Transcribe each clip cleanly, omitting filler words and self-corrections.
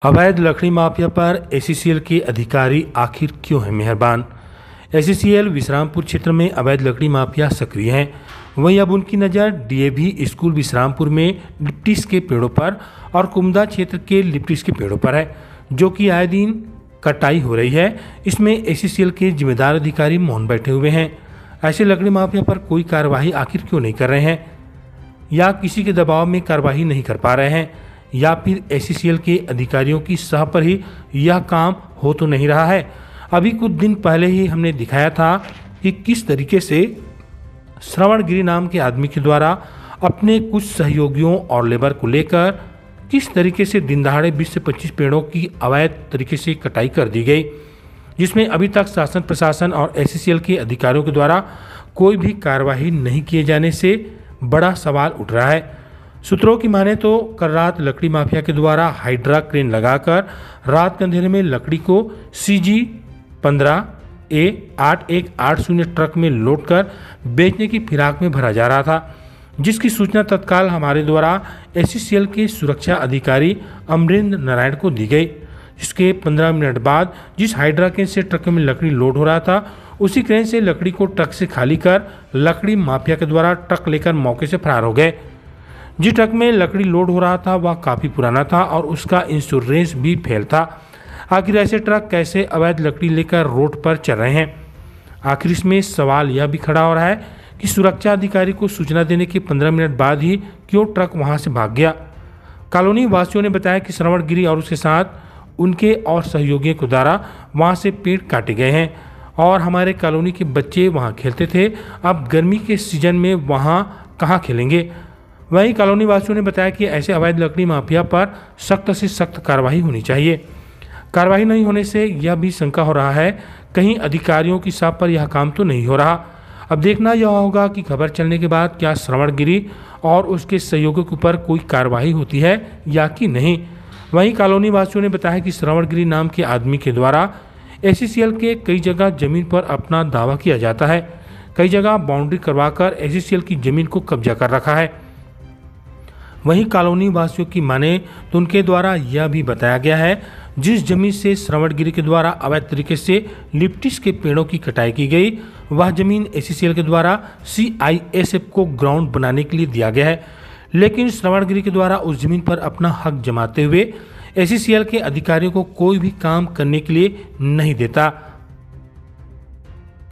अवैध लकड़ी माफिया पर एसीसीएल के अधिकारी आखिर क्यों हैं मेहरबान। एसीसीएल विश्रामपुर क्षेत्र में अवैध लकड़ी माफिया सक्रिय हैं। वहीं अब उनकी नज़र डीएवी स्कूल विश्रामपुर में लिप्टिस के पेड़ों पर और कुमदा क्षेत्र के लिप्टिस के पेड़ों पर है, जो कि आए दिन कटाई हो रही है। इसमें एसीसीएल के जिम्मेदार अधिकारी मौन बैठे हुए हैं। ऐसे लकड़ी माफिया पर कोई कार्रवाई आखिर क्यों नहीं कर रहे हैं, या किसी के दबाव में कार्रवाई नहीं कर पा रहे हैं, या फिर एसीसीएल के अधिकारियों की सह पर ही यह काम हो तो नहीं रहा है। अभी कुछ दिन पहले ही हमने दिखाया था कि किस तरीके से श्रवण गिरी नाम के आदमी के द्वारा अपने कुछ सहयोगियों और लेबर को लेकर किस तरीके से दिन दहाड़े 20 से 25 पेड़ों की अवैध तरीके से कटाई कर दी गई, जिसमें अभी तक शासन प्रशासन और एसीसीएल के अधिकारियों के द्वारा कोई भी कार्रवाई नहीं किए जाने से बड़ा सवाल उठ रहा है। सूत्रों की माने तो कल रात लकड़ी माफिया के द्वारा हाइड्रा क्रेन लगाकर रात के अंधेरे में लकड़ी को CG-15A8180 ट्रक में लोड कर बेचने की फिराक में भरा जा रहा था, जिसकी सूचना तत्काल हमारे द्वारा एसीसीएल के सुरक्षा अधिकारी अमरेंद्र नारायण को दी गई। जिसके 15 मिनट बाद जिस हाइड्रा क्रेन से ट्रक में लकड़ी लोड हो रहा था, उसी क्रेन से लकड़ी को ट्रक से खाली कर लकड़ी माफिया के द्वारा ट्रक लेकर मौके से फरार हो गए। जिस ट्रक में लकड़ी लोड हो रहा था वह काफ़ी पुराना था और उसका इंश्योरेंस भी फेल था। आखिर ऐसे ट्रक कैसे अवैध लकड़ी लेकर रोड पर चल रहे हैं? आखिर इसमें सवाल यह भी खड़ा हो रहा है कि सुरक्षा अधिकारी को सूचना देने के 15 मिनट बाद ही क्यों ट्रक वहां से भाग गया। कॉलोनी वासियों ने बताया कि श्रवण गिरी और उसके साथ उनके और सहयोगियों के द्वारा वहां से पेड़ काटे गए हैं और हमारे कॉलोनी के बच्चे वहां खेलते थे। अब गर्मी के सीजन में वहां कहां खेलेंगे। वहीं कॉलोनी वासियों ने बताया कि ऐसे अवैध लकड़ी माफिया पर सख्त से सख्त कार्रवाई होनी चाहिए। कार्रवाई नहीं होने से यह भी शंका हो रहा है कहीं अधिकारियों की साप पर यह काम तो नहीं हो रहा। अब देखना यह होगा कि खबर चलने के बाद क्या श्रवण गिरी और उसके सहयोगियों के ऊपर कोई कार्रवाई होती है या कि नहीं। वहीं कॉलोनी वासियों ने बताया कि श्रवण गिरी नाम के आदमी के द्वारा एसीसीएल के कई जगह जमीन पर अपना दावा किया जाता है। कई जगह बाउंड्री करवाकर एसीसीएल की जमीन को कब्जा कर रखा है। वहीं कॉलोनी वासियों की माने तो उनके द्वारा यह भी बताया गया है जिस जमीन से श्रवण गिरी के द्वारा अवैध तरीके से लिप्टिस के पेड़ों की कटाई की गई, वह जमीन एसीसीएल के द्वारा CISF को ग्राउंड बनाने के लिए दिया गया है। लेकिन श्रवण गिरी के द्वारा उस जमीन पर अपना हक जमाते हुए एसीसीएल के अधिकारियों को कोई भी काम करने के लिए नहीं देता।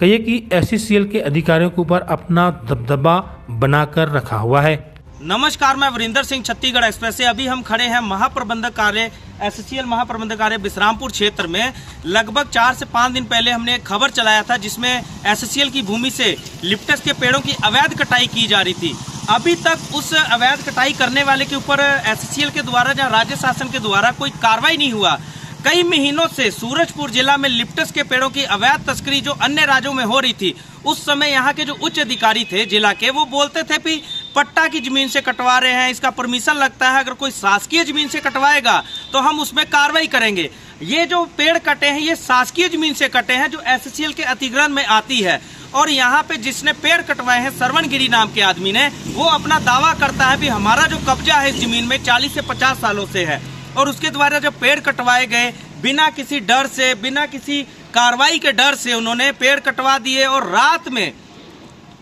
कहिए कि एसीसीएल के अधिकारियों के ऊपर अपना दबदबा बनाकर रखा हुआ है। नमस्कार, मैं वरिंदर सिंह, छत्तीसगढ़ एक्सप्रेस से। अभी हम खड़े हैं महाप्रबंधक कार्य एसीसीएल महाप्रबंधक कार्य विश्रामपुर क्षेत्र में। लगभग 4 से 5 दिन पहले हमने एक खबर चलाया था जिसमें एसीसीएल की भूमि से लिप्टस के पेड़ों की अवैध कटाई की जा रही थी। अभी तक उस अवैध कटाई करने वाले के ऊपर एसीसीएल के द्वारा या राज्य शासन के द्वारा कोई कार्रवाई नहीं हुआ। कई महीनों से सूरजपुर जिला में लिप्टस के पेड़ों की अवैध तस्करी जो अन्य राज्यों में हो रही थी, उस समय यहाँ के जो उच्च अधिकारी थे जिला के, वो बोलते थे कि पट्टा की जमीन से कटवा रहे हैं, इसका परमिशन लगता है, अगर कोई शासकीय जमीन से कटवाएगा तो हम उसमें कार्रवाई करेंगे। ये जो पेड़ कटे हैं ये शासकीय जमीन से कटे हैं जो एसीसीएल के अधिग्रहण में आती है। और यहाँ पे जिसने पेड़ कटवाए हैं श्रवण गिरी नाम के आदमी ने, वो अपना दावा करता है कि हमारा जो कब्जा है इस जमीन में 40 से 50 सालों से है। और उसके द्वारा जब पेड़ कटवाए गए बिना किसी डर से, बिना किसी कार्रवाई के डर से उन्होंने पेड़ कटवा दिए। और रात में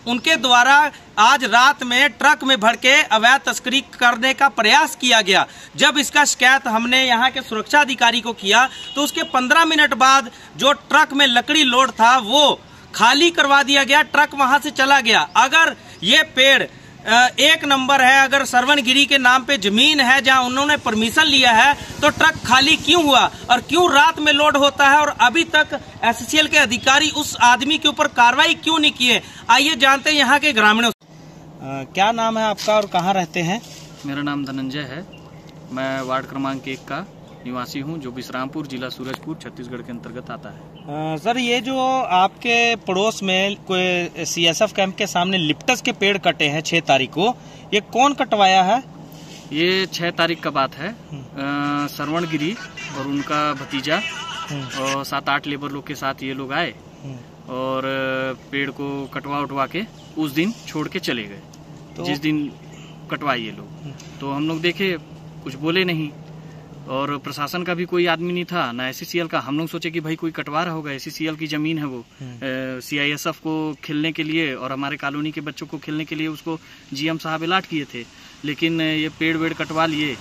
उनके द्वारा आज रात में ट्रक में भर के अवैध तस्करी करने का प्रयास किया गया। जब इसका शिकायत हमने यहाँ के सुरक्षा अधिकारी को किया तो उसके 15 मिनट बाद जो ट्रक में लकड़ी लोड था वो खाली करवा दिया गया, ट्रक वहां से चला गया। अगर ये पेड़ एक नंबर है, अगर श्रवण गिरी के नाम पे जमीन है जहां उन्होंने परमिशन लिया है, तो ट्रक खाली क्यों हुआ और क्यों रात में लोड होता है और अभी तक एसीसीएल के अधिकारी उस आदमी के ऊपर कार्रवाई क्यों नहीं किए? आइए जानते हैं यहाँ के ग्रामीणों। क्या नाम है आपका और कहाँ रहते हैं? मेरा नाम धनंजय है। मैं वार्ड क्रमांक 1 का निवासी हूँ, जो विश्रामपुर जिला सूरजपुर छत्तीसगढ़ के अंतर्गत आता है। सर, ये जो आपके पड़ोस में कोई CSF कैंप के सामने लिप्टस के पेड़ कटे हैं 6 तारीख को, ये कौन कटवाया है? ये 6 तारीख का बात है। श्रवण गिरी और उनका भतीजा और 7-8 लेबर लोग के साथ ये लोग आए और पेड़ को कटवा उठवा के उस दिन छोड़ के चले गए। जिस दिन कटवाए ये लोग, तो हम लोग देखे, कुछ बोले नहीं। और प्रशासन का भी कोई आदमी नहीं था, ना SCCL का। हम लोग सोचे कि भाई कोई कटवा रहा होगा, SCCL की जमीन है वो, CISF को खेलने के लिए और हमारे कॉलोनी के बच्चों को खेलने के लिए उसको GM साहब अलाट किए थे। लेकिन ये पेड़ वेड़ कटवा लिए,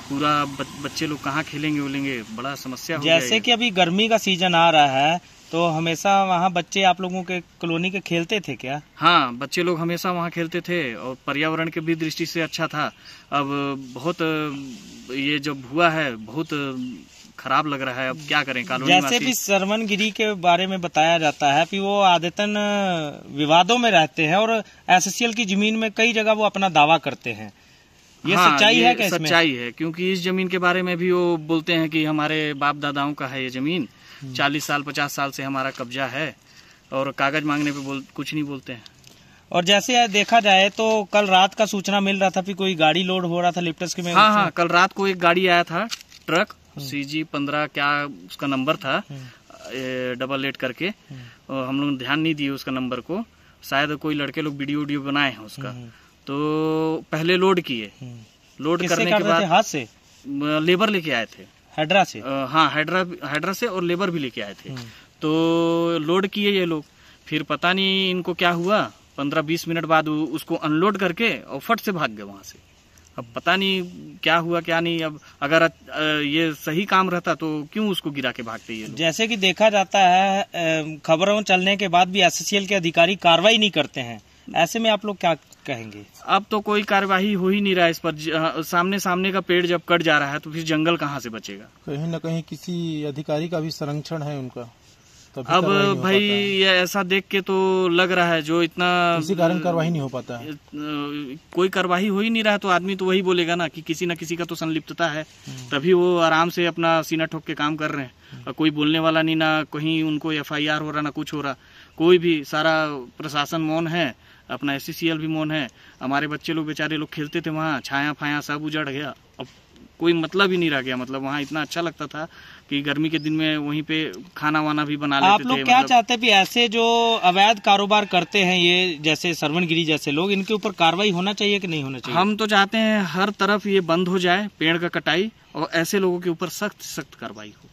पूरा बच्चे लोग कहाँ खेलेंगे उलेंगे, बड़ा समस्या हो गया। जैसे कि अभी गर्मी का सीजन आ रहा है तो हमेशा वहाँ बच्चे आप लोगों के कॉलोनी के खेलते थे क्या? हाँ, बच्चे लोग हमेशा वहाँ खेलते थे और पर्यावरण के भी दृष्टि से अच्छा था। अब बहुत ये जब हुआ है बहुत खराब लग रहा है। अब क्या करें कॉलोनी जैसे भी श्रवण गिरी के बारे में बताया जाता है कि वो आदतन विवादों में रहते हैं और SCCL की जमीन में कई जगह वो अपना दावा करते हैं। ये हाँ, सच्चाई है क्या? सच्चाई है, क्योंकि इस जमीन के बारे में भी वो बोलते हैं कि हमारे बाप दादाओं का है ये जमीन, 40 साल 50 साल से हमारा कब्जा है, और कागज मांगने पे कुछ नहीं बोलते हैं। और जैसे देखा जाए तो कल रात का सूचना मिल रहा था कि कोई गाड़ी लोड हो रहा था लिफ्टर्स के में। हाँ, कल रात को एक गाड़ी आया था, ट्रक CG15 क्या उसका नंबर था, 88 करके। हम लोग ध्यान नहीं दिए उसका नंबर को, शायद कोई लड़के लोग वीडियो बनाए हैं उसका। तो पहले लोड किए, लोड करने के बाद हाथ से लेबर लेके आए थे, हैड्रा से। हाँ, हैड्रा से, और लेबर भी लेके आए थे। तो लोड किए ये लोग, फिर पता नहीं इनको क्या हुआ, 15-20 मिनट बाद उसको अनलोड करके और फट से भाग गए वहां से। अब पता नहीं क्या हुआ क्या नहीं। अब अगर ये सही काम रहता तो क्यों उसको गिरा के भागते ये लोग? जैसे कि देखा जाता है खबरों चलने के बाद भी SCCL के अधिकारी कार्रवाई नहीं करते हैं, ऐसे में आप लोग क्या कहेंगे? अब तो कोई कार्यवाही हो ही नहीं रहा है इस पर। सामने का पेड़ जब कट जा रहा है तो फिर जंगल कहाँ से बचेगा? कहीं न कहीं किसी अधिकारी का भी संरक्षण है उनका। अब भाई ये ऐसा देख के तो लग रहा है जो इतना इसी कारण कार्रवाई नहीं हो पाता है। कोई कार्रवाई हो ही नहीं रहा तो आदमी तो वही बोलेगा ना कि किसी न किसी का तो संलिप्तता है, तभी वो आराम से अपना सीना ठोक के काम कर रहे हैं। और कोई बोलने वाला नहीं, ना कहीं उनको FIR हो रहा, ना कुछ हो रहा, कोई भी। सारा प्रशासन मौन है, अपना SCCL भी मौन है। हमारे बच्चे लोग बेचारे लोग खेलते थे वहाँ, छाया फाया सब उजड़ गया, अब कोई मतलब ही नहीं रह गया। मतलब वहाँ इतना अच्छा लगता था कि गर्मी के दिन में वहीं पे खाना वाना भी बना लेते थे। आप लोग क्या चाहते हैं कि ऐसे जो अवैध कारोबार करते हैं ये जैसे श्रवण गिरी जैसे लोग, इनके ऊपर कार्रवाई होना चाहिए कि नहीं होना चाहिए? हम तो चाहते हैं हर तरफ ये बंद हो जाए, पेड़ का कटाई, और ऐसे लोगों के ऊपर सख्त कार्रवाई हो।